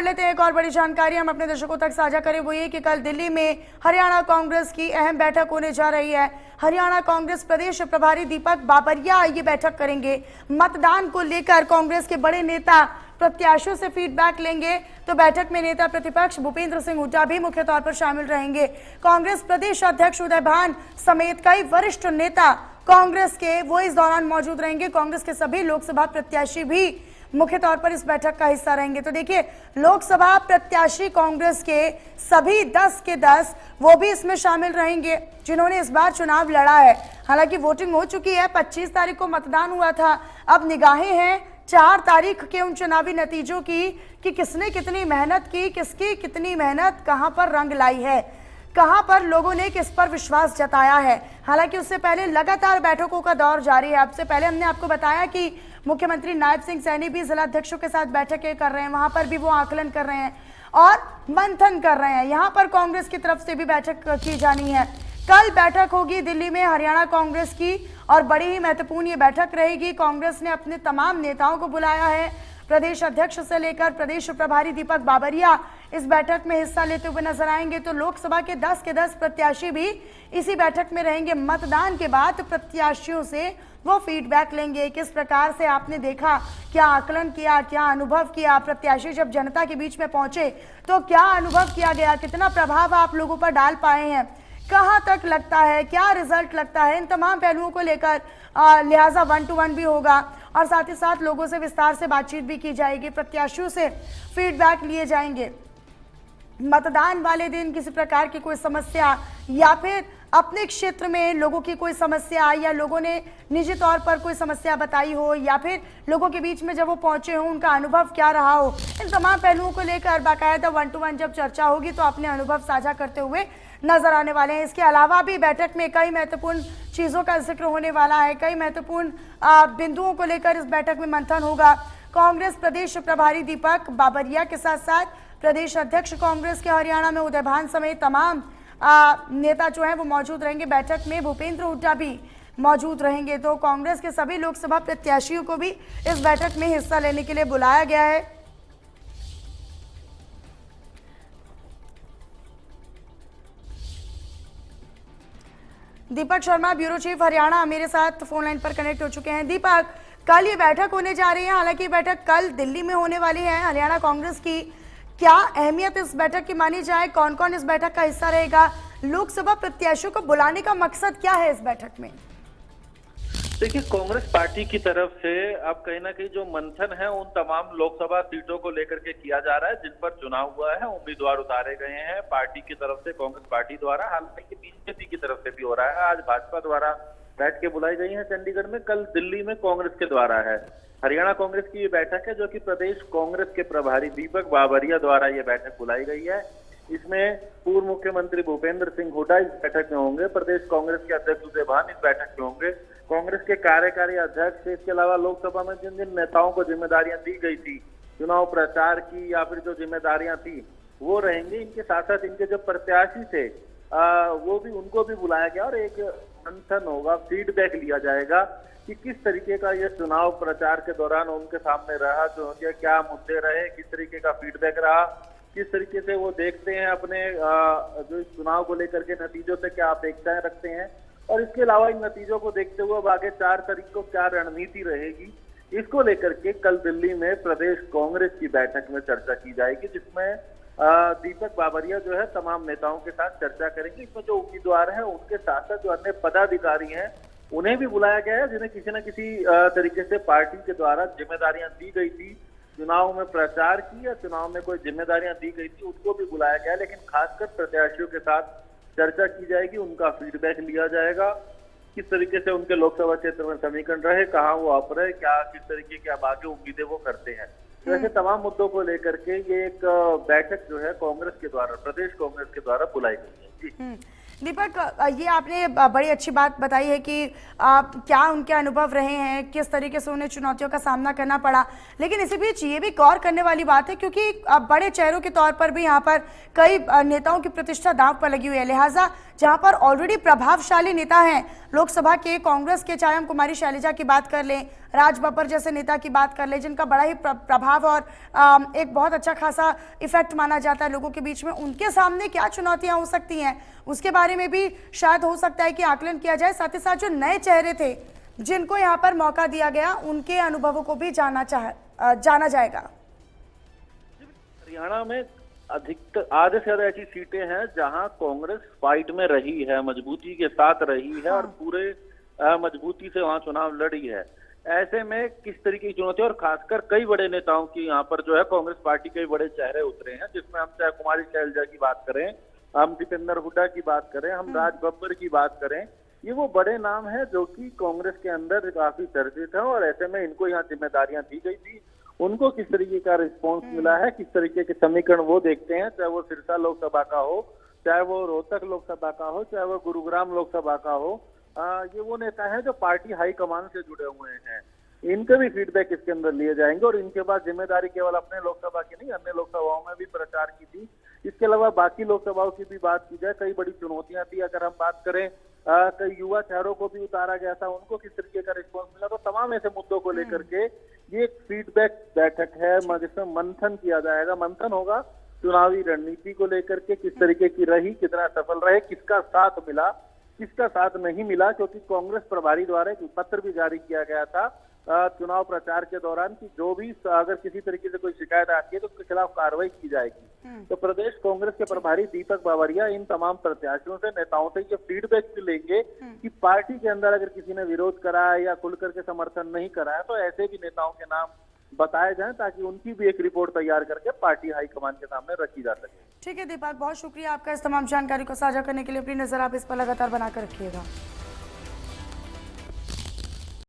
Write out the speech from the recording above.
बढ़ लेते हैं। एक और बड़ी जानकारी हम अपने दर्शकों तक साझा करें, वो ये कि कल दिल्ली में हरियाणा कांग्रेस की अहम बैठक होने जा रही है। हरियाणा कांग्रेस प्रदेश प्रभारी दीपक बाबरिया ये बैठक करेंगे। मतदान को लेकर कांग्रेस के बड़े नेता प्रत्याशियों से फीडबैक लेंगे। तो बैठक में नेता प्रतिपक्ष भूपेंद्र सिंह हुड्डा भी मुख्य तौर पर शामिल रहेंगे। कांग्रेस प्रदेश अध्यक्ष उदय भान समेत कई वरिष्ठ नेता कांग्रेस के वो इस दौरान मौजूद रहेंगे। कांग्रेस के सभी लोकसभा प्रत्याशी भी मुख्य तौर पर इस बैठक का हिस्सा रहेंगे। तो देखिए, लोकसभा प्रत्याशी कांग्रेस के सभी 10 के 10 वो भी इसमें शामिल रहेंगे जिन्होंने इस बार चुनाव लड़ा है। हालांकि वोटिंग हो चुकी है, 25 तारीख को मतदान हुआ था। अब निगाहें हैं 4 तारीख के उन चुनावी नतीजों की कि किसने कितनी मेहनत की, किसकी कितनी मेहनत कहां पर रंग लाई है, कहां पर लोगों ने किस पर विश्वास जताया है। हालांकि उससे पहले लगातार बैठकों का दौर जारी है। अब से पहले हमने आपको बताया कि मुख्यमंत्री नायब सिंह सैनी भी जिला अध्यक्षों के साथ बैठकें कर रहे हैं, वहां पर भी वो आकलन कर रहे हैं और मंथन कर रहे हैं। यहां पर कांग्रेस की तरफ से भी बैठक की जानी है। कल बैठक होगी दिल्ली में हरियाणा कांग्रेस की और बड़ी ही महत्वपूर्ण ये बैठक रहेगी। कांग्रेस ने अपने तमाम नेताओं को बुलाया है। प्रदेश अध्यक्ष से लेकर प्रदेश प्रभारी दीपक बाबरिया इस बैठक में हिस्सा लेते हुए नजर आएंगे। तो लोकसभा के 10 के 10 प्रत्याशी भी इसी बैठक में रहेंगे। मतदान के बाद प्रत्याशियों से वो फीडबैक लेंगे, किस प्रकार से आपने देखा, क्या आकलन किया, क्या अनुभव किया। प्रत्याशी जब जनता के बीच में पहुंचे तो क्या अनुभव किया गया, कितना प्रभाव आप लोगों पर डाल पाए हैं, कहां तक लगता है, क्या रिजल्ट लगता है, इन तमाम पहलुओं को लेकर लिहाजा 1 to 1 भी होगा और साथ ही साथ लोगों से विस्तार से बातचीत भी की जाएगी। प्रत्याशियों से फीडबैक लिए जाएंगे। मतदान वाले दिन किसी प्रकार की कोई समस्या या फिर अपने क्षेत्र में लोगों की कोई समस्या या लोगों ने निजी तौर पर कोई समस्या बताई हो या फिर लोगों के बीच में जब वो पहुंचे हो उनका अनुभव क्या रहा हो, इन तमाम पहलुओं को लेकर बाकायदा 1 to 1 जब चर्चा होगी तो अपने अनुभव साझा करते हुए नजर आने वाले हैं। इसके अलावा भी बैठक में कई महत्वपूर्ण चीजों का जिक्र होने वाला है। कई महत्वपूर्ण बिंदुओं को लेकर इस बैठक में मंथन होगा। कांग्रेस प्रदेश प्रभारी दीपक बाबरिया के साथ साथ प्रदेश अध्यक्ष कांग्रेस के हरियाणा में उदय भान समेत तमाम नेता जो हैं वो मौजूद रहेंगे। बैठक में भूपेंद्र हुड्डा भी मौजूद रहेंगे। तो कांग्रेस के सभी लोकसभा प्रत्याशियों को भी इस बैठक में हिस्सा लेने के लिए बुलाया गया है। दीपक शर्मा, ब्यूरो चीफ हरियाणा, मेरे साथ फोन लाइन पर कनेक्ट हो चुके हैं। दीपक, कल ये बैठक होने जा रही है, हालांकि बैठक कल दिल्ली में होने वाली है हरियाणा कांग्रेस की। क्या अहमियत इस बैठक की मानी जाए, कौन कौन इस बैठक का हिस्सा रहेगा, लोकसभा प्रत्याशियों को बुलाने का मकसद क्या है इस बैठक में? देखिए, कांग्रेस पार्टी की तरफ से अब कहीं ना कहीं जो मंथन है उन तमाम लोकसभा सीटों को लेकर के किया जा रहा है जिन पर चुनाव हुआ है। उम्मीदवार उतारे गए हैं पार्टी की तरफ से, कांग्रेस पार्टी द्वारा, हालांकि बीजेपी की तरफ से भी हो रहा है। आज भाजपा द्वारा बैठ के बुलाई गई है चंडीगढ़ में, कल दिल्ली में कांग्रेस के द्वारा है। हरियाणा कांग्रेस की ये बैठक है जो कि प्रदेश कांग्रेस के प्रभारी दीपक बाबरिया द्वारा ये बैठक बुलाई गई है। इसमें पूर्व मुख्यमंत्री भूपेंद्र सिंह हुड्डा इस बैठक में होंगे, प्रदेश कांग्रेस के अध्यक्ष उदय भान इस बैठक में होंगे, कांग्रेस के कार्यकारी अध्यक्ष, इसके अलावा लोकसभा में जिन जिन नेताओं को जिम्मेदारियां दी गई थी चुनाव प्रचार की या फिर जो जिम्मेदारियां थी वो रहेंगे। इनके साथ साथ इनके जो प्रत्याशी थे वो भी, उनको भी बुलाया गया और एक मंथन होगा, फीडबैक लिया जाएगा कि किस तरीके का ये चुनाव प्रचार के दौरान उनके सामने रहा, जो क्या मुद्दे रहे, किस तरीके का फीडबैक रहा, किस तरीके से वो देखते हैं अपने जो इस चुनाव को लेकर के नतीजों से क्या अपेक्षाएं रखते हैं और इसके अलावा इन नतीजों को देखते हुए अब आगे 4 तारीख को क्या रणनीति रहेगी, इसको लेकर के कल दिल्ली में प्रदेश कांग्रेस की बैठक में चर्चा की जाएगी, जिसमें दीपक बाबरिया जो है तमाम नेताओं के साथ चर्चा करेंगे। इसमें जो उम्मीदवार हैं उनके साथ साथ जो अन्य पदाधिकारी हैं उन्हें भी बुलाया गया है, जिन्हें किसी न किसी तरीके से पार्टी के द्वारा जिम्मेदारियां दी गई थी, चुनाव में प्रचार की या चुनाव में कोई जिम्मेदारियां दी गई थी, उसको भी बुलाया गया है। लेकिन खासकर प्रत्याशियों के साथ चर्चा की जाएगी, उनका फीडबैक लिया जाएगा, किस तरीके से उनके लोकसभा क्षेत्र में समीकरण रहे, कहाँ वो आप रहे, क्या किस तरीके की अब आगे उम्मीदें वो करते हैं। तो ऐसे तमाम मुद्दों को लेकर के ये एक बैठक जो है कांग्रेस के द्वारा, प्रदेश कांग्रेस के द्वारा बुलाई गई है। जी दीपक, ये आपने बड़ी अच्छी बात बताई है कि क्या उनके अनुभव रहे हैं, किस तरीके से उन्हें चुनौतियों का सामना करना पड़ा। लेकिन इसी बीच ये भी गौर करने वाली बात है क्योंकि बड़े चेहरों के तौर पर भी यहाँ पर कई नेताओं की प्रतिष्ठा दांव पर लगी हुई है। लिहाजा जहाँ पर ऑलरेडी प्रभावशाली नेता हैं लोकसभा के कांग्रेस के, चाहे हम कुमारी शैलजा की बात कर लें, राज बब्बर जैसे नेता की बात कर ले, जिनका बड़ा ही प्रभाव और एक बहुत अच्छा खासा इफेक्ट माना जाता है लोगों के बीच में, उनके सामने क्या चुनौतियां हो सकती हैं, उसके बारे में भी शायद हो सकता है कि आकलन किया जाए। साथ ही साथ जो नए चेहरे थे जिनको यहाँ पर मौका दिया गया, उनके अनुभवों को भी जाना जाएगा। हरियाणा में अधिकतर आधे से ज्यादा ऐसी सीटें हैं जहां कांग्रेस फाइट में रही है, मजबूती के साथ रही है और पूरे मजबूती से वहां चुनाव लड़ी है। ऐसे में किस तरीके की चुनौती, और खासकर कई बड़े नेताओं की यहाँ पर जो है कांग्रेस पार्टी के बड़े चेहरे उतरे हैं, जिसमें हम चाहे कुमारी शैलजा की बात करें, हम दीपेंद्र हुड्डा की बात करें, हम राज बब्बर की बात करें, ये वो बड़े नाम हैं जो कि कांग्रेस के अंदर काफी चर्चित है। और ऐसे में इनको यहाँ जिम्मेदारियां दी गई थी, उनको किस तरीके का रिस्पॉन्स मिला है, किस तरीके के समीकरण वो देखते हैं, चाहे वो सिरसा लोकसभा का हो, चाहे वो रोहतक लोकसभा का हो, चाहे वो गुरुग्राम लोकसभा का हो, ये वो नेता है जो पार्टी हाईकमान से जुड़े हुए हैं। इनके भी फीडबैक इसके अंदर लिए जाएंगे और इनके बाद जिम्मेदारी केवल अपने लोकसभा की नहीं, अन्य लोकसभाओं में भी प्रचार की थी। इसके अलावा बाकी लोकसभाओं की भी बात की जाए, कई बड़ी चुनौतियां थी। अगर हम बात करें, कई युवा चेहरों को भी उतारा गया था, उनको किस तरीके का रिस्पॉन्स मिला, तो तमाम ऐसे मुद्दों को लेकर के ये एक फीडबैक बैठक है जिसमें मंथन किया जाएगा। मंथन होगा चुनावी रणनीति को लेकर के, किस तरीके की रही, कितना सफल रहे, किसका साथ मिला, किसका साथ नहीं मिला, क्योंकि कांग्रेस प्रभारी द्वारा एक पत्र भी जारी किया गया था चुनाव प्रचार के दौरान कि जो भी अगर किसी तरीके से कोई शिकायत आती है तो उसके खिलाफ कार्रवाई की जाएगी। तो प्रदेश कांग्रेस के प्रभारी दीपक बावरिया इन तमाम प्रत्याशियों से, नेताओं से ये फीडबैक भी लेंगे कि पार्टी के अंदर अगर किसी ने विरोध करा है या खुल करके समर्थन नहीं करा है तो ऐसे भी नेताओं के नाम बताए जाएं, ताकि उनकी भी एक रिपोर्ट तैयार करके पार्टी हाईकमान के सामने रखी जा सके। ठीक है दीपक, बहुत शुक्रिया आपका इस तमाम जानकारी को साझा करने के लिए। अपनी नजर आप इस पर लगातार बनाकर रखिएगा।